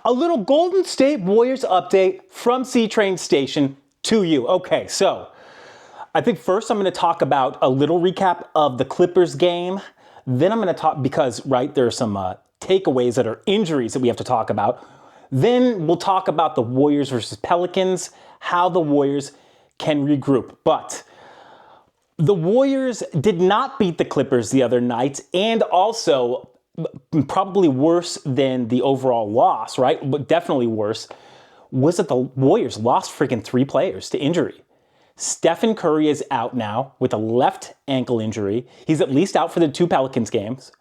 A little Golden State Warriors update from C-Train Station to you. Okay, so I think first I'm going to talk about a little recap of the Clippers game. Then I'm going to talk, because, right, there are some takeaways that are injuries that we have to talk about. Then we'll talk about the Warriors versus Pelicans, how the Warriors can regroup. But the Warriors did not beat the Clippers the other night, and also probably worse than the overall loss, right? But definitely worse, was that the Warriors lost freaking 3 players to injury. Stephen Curry is out now with a left ankle injury. He's at least out for the 2 Pelicans games.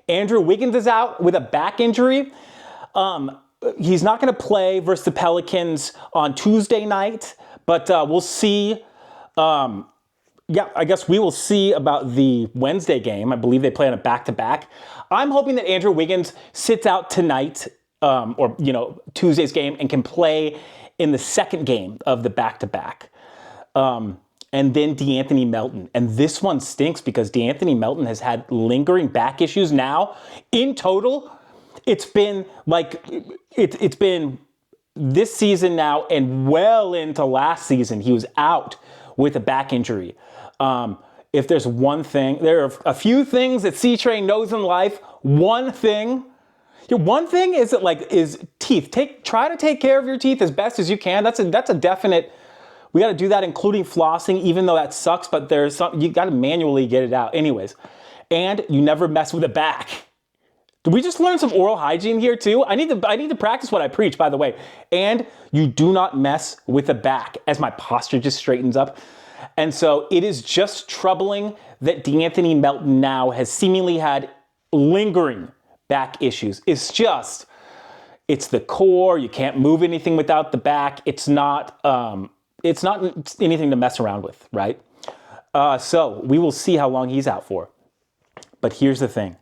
Andrew Wiggins is out with a back injury. He's not going to play versus the Pelicans on Tuesday night, but we'll see. I guess we will see about the Wednesday game. I believe they play on a back-to-back. I'm hoping that Andrew Wiggins sits out tonight, or Tuesday's game, and can play in the second game of the back-to-back. And then DeAnthony Melton. And this one stinks because DeAnthony Melton has had lingering back issues now. In total, it's been it's been this season now and well into last season, he was out with a back injury. If there's one thing, there are a few things that C-Train knows in life. One thing is teeth. Try to take care of your teeth as best as you can. That's a definite. We got to do that, including flossing, even though that sucks, but there's something, you got to manually get it out. Anyways, and you never mess with the back. Did we just learn some oral hygiene here too? I need to practice what I preach, by the way. And you do not mess with the back, as my posture just straightens up. And so it is just troubling that DeAnthony Melton now has seemingly had lingering back issues. It's the core. You can't move anything without the back. It's not anything to mess around with, right? So we will see how long he's out for. But here's the thing.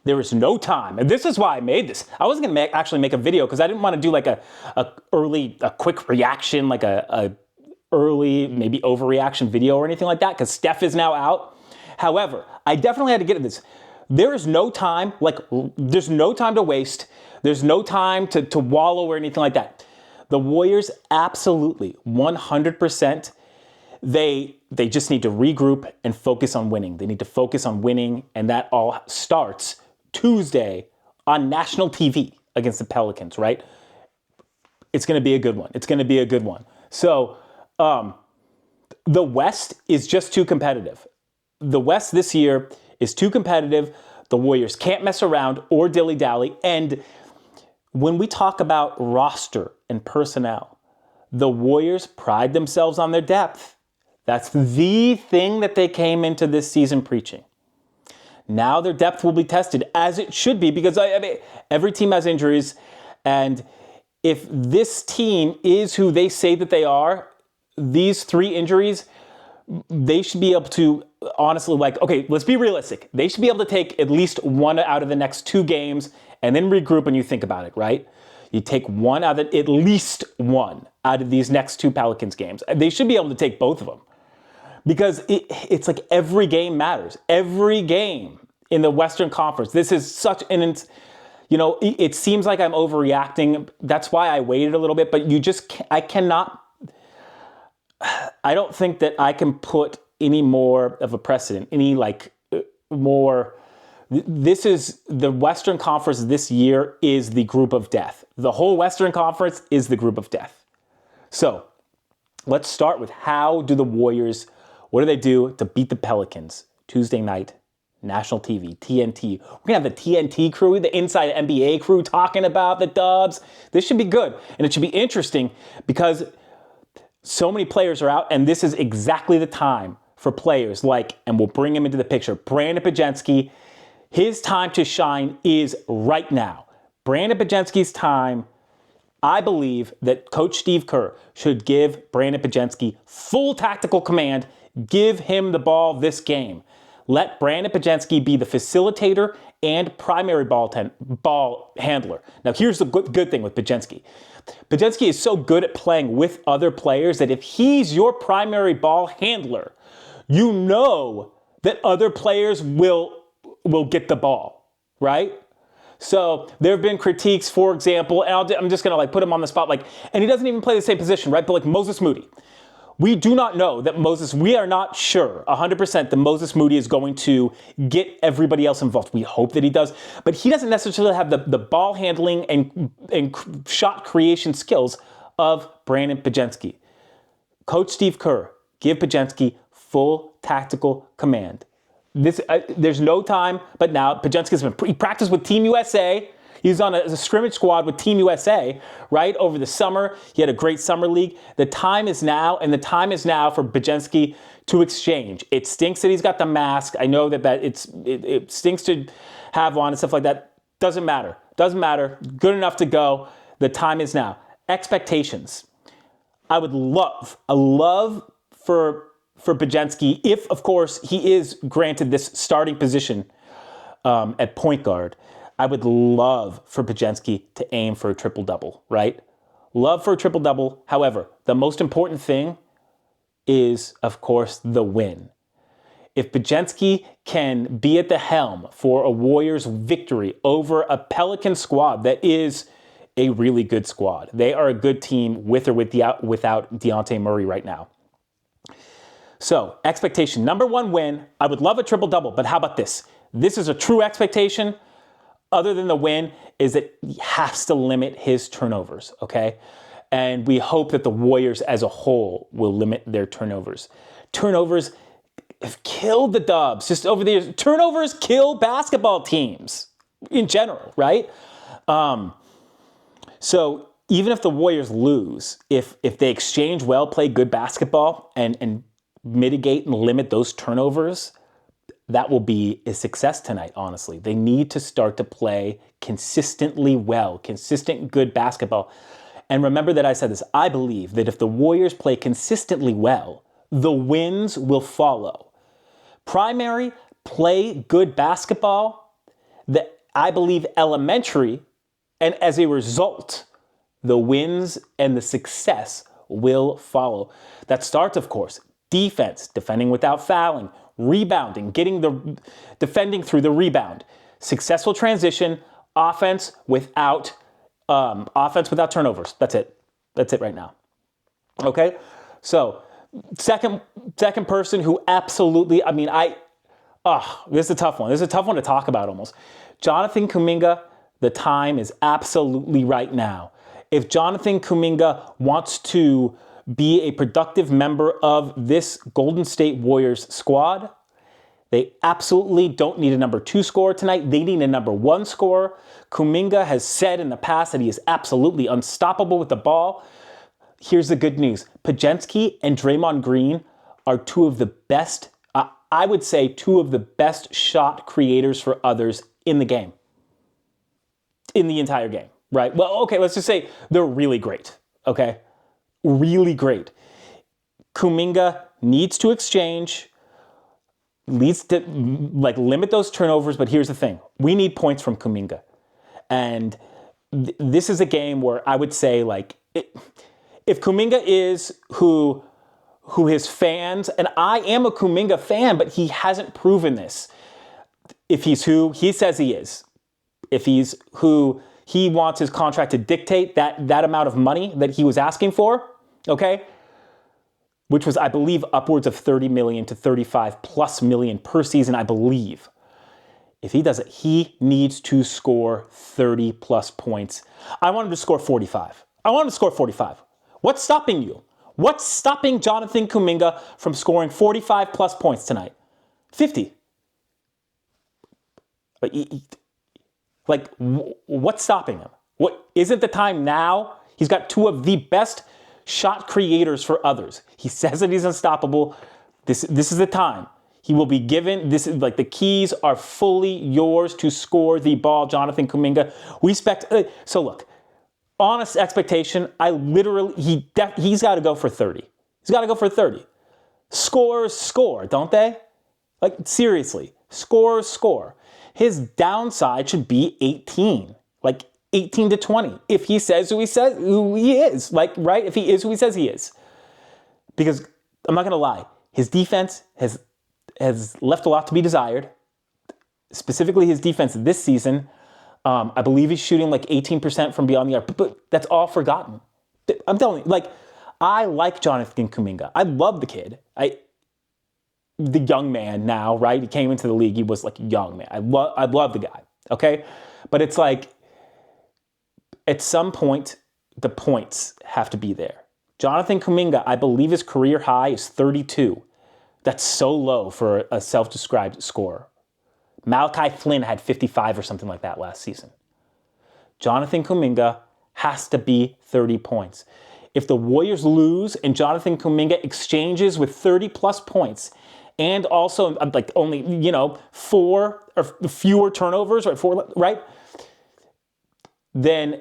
There is no time, and this is why I made this. I wasn't going to actually make a video because I didn't want to do like a quick reaction, like a early, maybe overreaction video or anything like that, because Steph is now out. However, I definitely had to get at this. There is no time, there's no time to waste. There's no time to wallow or anything like that. The Warriors absolutely, 100%, they just need to regroup and focus on winning. They need to focus on winning, and that all starts Tuesday on national TV against the Pelicans, right? It's going to be a good one. So the West is just too competitive. The West this year is too competitive. The Warriors can't mess around or dilly-dally. And when we talk about roster and personnel, the Warriors pride themselves on their depth. That's the thing that they came into this season preaching. Now their depth will be tested, as it should be, because every team has injuries. And if this team is who they say that they are, these 3 injuries, they should be able to honestly, let's be realistic. They should be able to take at least 1 out of the next 2 games and then regroup when you think about it, right? You take at least one out of these next 2 Pelicans games. They should be able to take both of them. Because it's like every game matters. Every game in the Western Conference. This is such it seems like I'm overreacting. That's why I waited a little bit. But I don't think that I can put any more of a precedent, more. This is the Western Conference this year is the group of death. The whole Western Conference is the group of death. So let's start with what do they do to beat the Pelicans? Tuesday night, national TV, TNT. We're going to have the TNT crew, the Inside NBA crew talking about the Dubs. This should be good. And it should be interesting because so many players are out, and this is exactly the time for players and we'll bring him into the picture, Brandin Podziemski. His time to shine is right now. Brandin Podziemski's time, I believe that Coach Steve Kerr should give Brandin Podziemski full tactical command. Give him the ball this game. Let Brandin Podziemski be the facilitator and primary ball handler. Now, here's the good thing with Podziemski. Podziemski is so good at playing with other players that if he's your primary ball handler, you know that other players will get the ball, right? So there have been critiques, for example, and I'm just going to put him on the spot, and he doesn't even play the same position, right? But Moses Moody. We do not know that we are not sure 100% that Moses Moody is going to get everybody else involved. We hope that he does, but he doesn't necessarily have the ball handling and shot creation skills of Brandin Podziemski. Coach Steve Kerr, give Podziemski full tactical command. There's no time, but now he practiced with Team USA. He was on a scrimmage squad with Team USA, right, over the summer. He had a great summer league. The time is now, and the time is now for Podziemski to exchange. It stinks that he's got the mask. I know that it stinks to have on and stuff like that. Doesn't matter. Doesn't matter. Good enough to go. The time is now. Expectations. I love for Podziemski, if, of course, he is granted this starting position at point guard, I would love for Podziemski to aim for a triple-double, right? Love for a triple-double. However, the most important thing is, of course, the win. If Podziemski can be at the helm for a Warriors victory over a Pelican squad that is a really good squad. They are a good team with or without Dejounte Murray right now. So, expectation, number one win. I would love a triple-double, but how about this? This is a true expectation, other than the win, is that he has to limit his turnovers, okay? And we hope that the Warriors as a whole will limit their turnovers. Turnovers have killed the Dubs just over the years. Turnovers kill basketball teams in general, right? So even if the Warriors lose, if they exchange well, play good basketball, and mitigate and limit those turnovers, that will be a success tonight, honestly. They need to start to play consistently well, consistent good basketball. And remember that I said this, I believe that if the Warriors play consistently well, the wins will follow. Primary, play good basketball, that I believe elementary, and as a result, the wins and the success will follow. That starts, of course, defense, defending without fouling, rebounding, defending through the rebound, successful transition, offense without turnovers. That's it. That's it right now. Okay? So, second person who absolutely, this is a tough one. This is a tough one to talk about almost. Jonathan Kuminga, the time is absolutely right now. If Jonathan Kuminga wants to be a productive member of this Golden State Warriors squad, they absolutely don't need a number 2 scorer tonight. They need a number 1 scorer. Kuminga has said in the past that he is absolutely unstoppable with the ball. Here's the good news. Podziemski and Draymond Green are two of the best, I would say, two of the best shot creators for others in the game. In the entire game, right? Well, okay, let's just say they're really great, okay? Really great. Kuminga needs to exchange, needs to limit those turnovers, but here's the thing. We need points from Kuminga. And this is a game where I would say, if Kuminga is who his fans, and I am a Kuminga fan, but he hasn't proven this. If he's who he says he is, if he's who he wants his contract to dictate, that amount of money that he was asking for, okay, which was, I believe, upwards of $30 million to $35+ million per season, I believe. If he does it, he needs to score 30+ points. I want him to score 45. What's stopping you? What's stopping Jonathan Kuminga from scoring 45+ points tonight? 50. What's stopping him? What isn't the time now? He's got two of the best shot creators for others. He says that he's unstoppable. This is the time. He will be given, this is the keys are fully yours to score the ball, Jonathan Kuminga. So look, honest expectation, he's got to go for 30. He's got to go for 30. Scorers score, don't they? Seriously, scorers score. His downside should be 18, 18 to 20. If he says who he is, right? If he is who he says he is. Because I'm not going to lie, his defense has left a lot to be desired. Specifically his defense this season. I believe he's shooting like 18% from beyond the arc, but that's all forgotten. I'm telling you, like, I like Jonathan Kuminga. I love the kid. The young man now, right? He came into the league. He was like a young man. I love the guy. Okay. But it's like, at some point, the points have to be there. Jonathan Kuminga, I believe his career high is 32. That's so low for a self-described scorer. Malachi Flynn had 55 or something like that last season. Jonathan Kuminga has to be 30 points. If the Warriors lose and Jonathan Kuminga exchanges with 30 plus points and also like only, 4 or fewer turnovers, right? 4, right? Then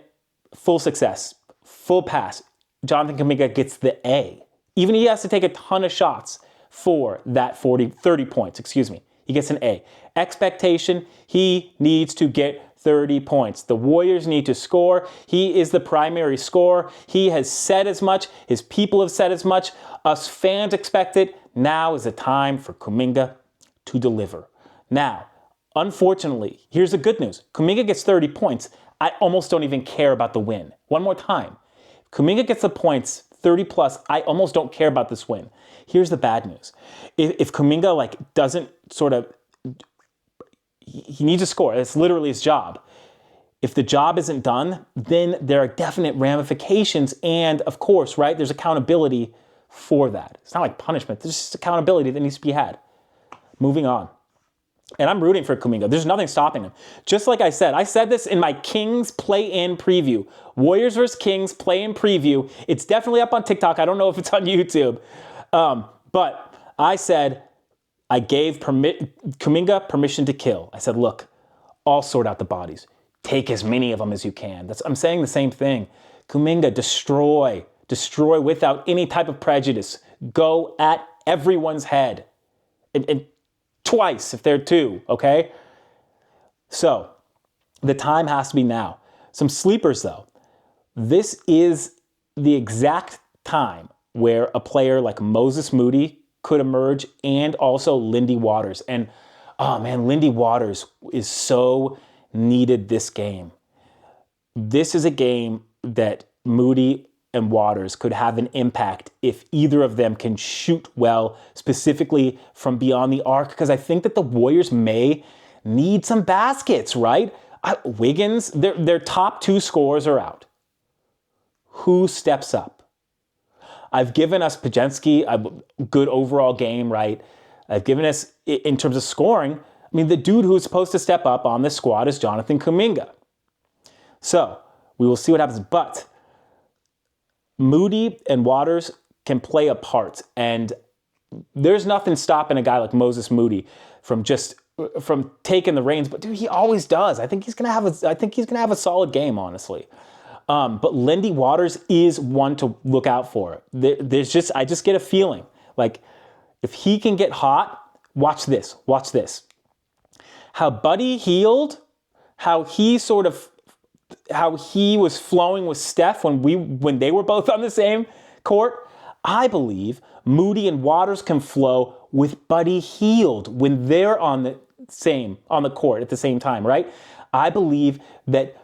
full success, full pass. Jonathan Kuminga gets the A. Even he has to take a ton of shots for that 30 points, He gets an A. Expectation, he needs to get 30 points. The Warriors need to score. He is the primary scorer. He has said as much. His people have said as much. Us fans expect it. Now is the time for Kuminga to deliver. Now, unfortunately, here's the good news. Kuminga gets 30 points. I almost don't even care about the win. One more time. Kuminga gets the points, 30 plus. I almost don't care about this win. Here's the bad news. If Kuminga doesn't he needs to score. It's literally his job. If the job isn't done, then there are definite ramifications. And of course, right, there's accountability for that. It's not like punishment. There's just accountability that needs to be had. Moving on. And I'm rooting for Kuminga. There's nothing stopping him. Just like I said this in my Kings play-in preview. Warriors versus Kings play-in preview. It's definitely up on TikTok. I don't know if it's on YouTube. But I said, I gave Kuminga permission to kill. I said, look, I'll sort out the bodies. Take as many of them as you can. I'm saying the same thing. Kuminga, destroy without any type of prejudice. Go at everyone's head. And twice if they're two, okay? So, the time has to be now. Some sleepers, though. This is the exact time where a player like Moses Moody could emerge, and also Lindy Waters. And, oh man, Lindy Waters is so needed this game. This is a game that Moody and Waters could have an impact if either of them can shoot well, specifically from beyond the arc, because I think that the Warriors may need some baskets, right? Wiggins, their top 2 scorers are out. Who steps up? I've given us Podziemski a good overall game, right? I've given us, in terms of scoring, I mean, the dude who's supposed to step up on this squad is Jonathan Kuminga. So, we will see what happens. But Moody and Waters can play a part. And there's nothing stopping a guy like Moses Moody from taking the reins. But dude, he always does. I think he's gonna have a solid game, honestly. But Lindy Waters is one to look out for. I just get a feeling like if he can get hot, watch this. How Buddy Hield, how he was flowing with Steph when they were both on the same court. I believe Moody and Waters can flow with Buddy Hield when they're on the court at the same time, right? I believe that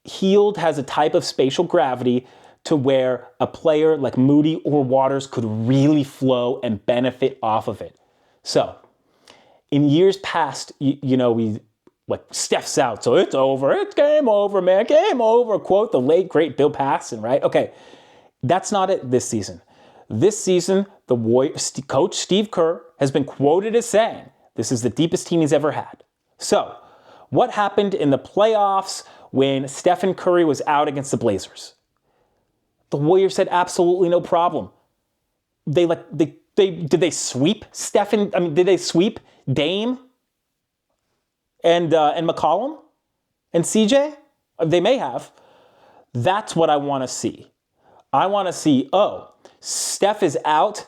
Hield has a type of spatial gravity to where a player like Moody or Waters could really flow and benefit off of it. So, in years past, Steph's out, so it's over. It's game over, man. Game over. Quote the late, great Bill Paxton, right? Okay, that's not it this season. This season, the Warriors, Coach Steve Kerr has been quoted as saying, this is the deepest team he's ever had. So, what happened in the playoffs when Stephen Curry was out against the Blazers? The Warriors said absolutely no problem. Did they sweep Stephen? I mean, did they sweep Dame and McCollum and CJ? They may have. That's what I want to see. I want to see, Steph is out.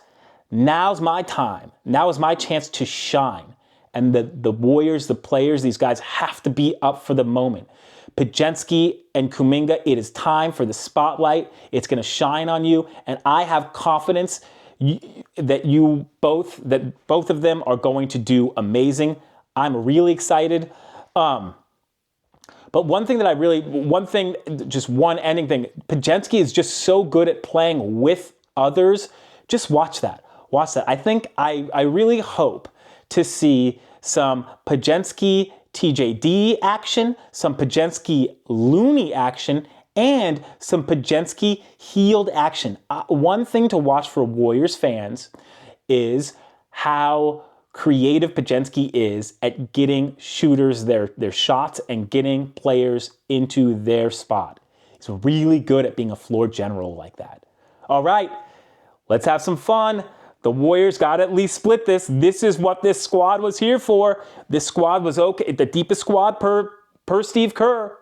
Now's my time. Now is my chance to shine. And the Warriors, the players, these guys have to be up for the moment. Podziemski and Kuminga, it is time for the spotlight. It's going to shine on you. And I have confidence that both of them are going to do amazing. I'm really excited. But one ending thing, Podziemski is just so good at playing with others. Just watch that. I think I really hope to see some Podziemski TJD action, some Podziemski Looney action, and some Podziemski hield action. One thing to watch for Warriors fans is how creative Podziemski is at getting shooters their shots and getting players into their spot. He's really good at being a floor general like that. All right, let's have some fun. The Warriors got to at least split this. This is what this squad was here for. This squad was okay. The deepest squad per Steve Kerr.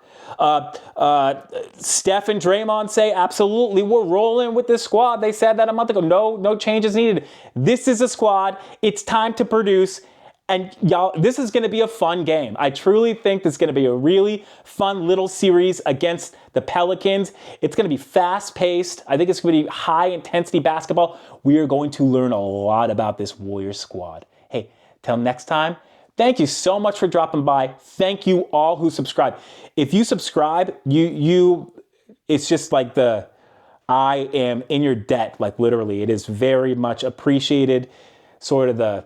Steph and Draymond say, absolutely, we're rolling with this squad. They said that a month ago. No changes needed. This is a squad. It's time to produce. And y'all, this is going to be a fun game. I truly think this is going to be a really fun little series against the Pelicans. It's going to be fast-paced. I think it's going to be high-intensity basketball. We are going to learn a lot about this Warriors squad. Hey, till next time, thank you so much for dropping by. Thank you all who subscribe. If you subscribe, it's just like I am in your debt, like literally. It is very much appreciated. Sort of the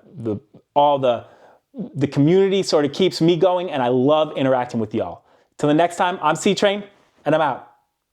community sort of keeps me going, and I love interacting with y'all. Till the next time, I'm C-Train, and I'm out.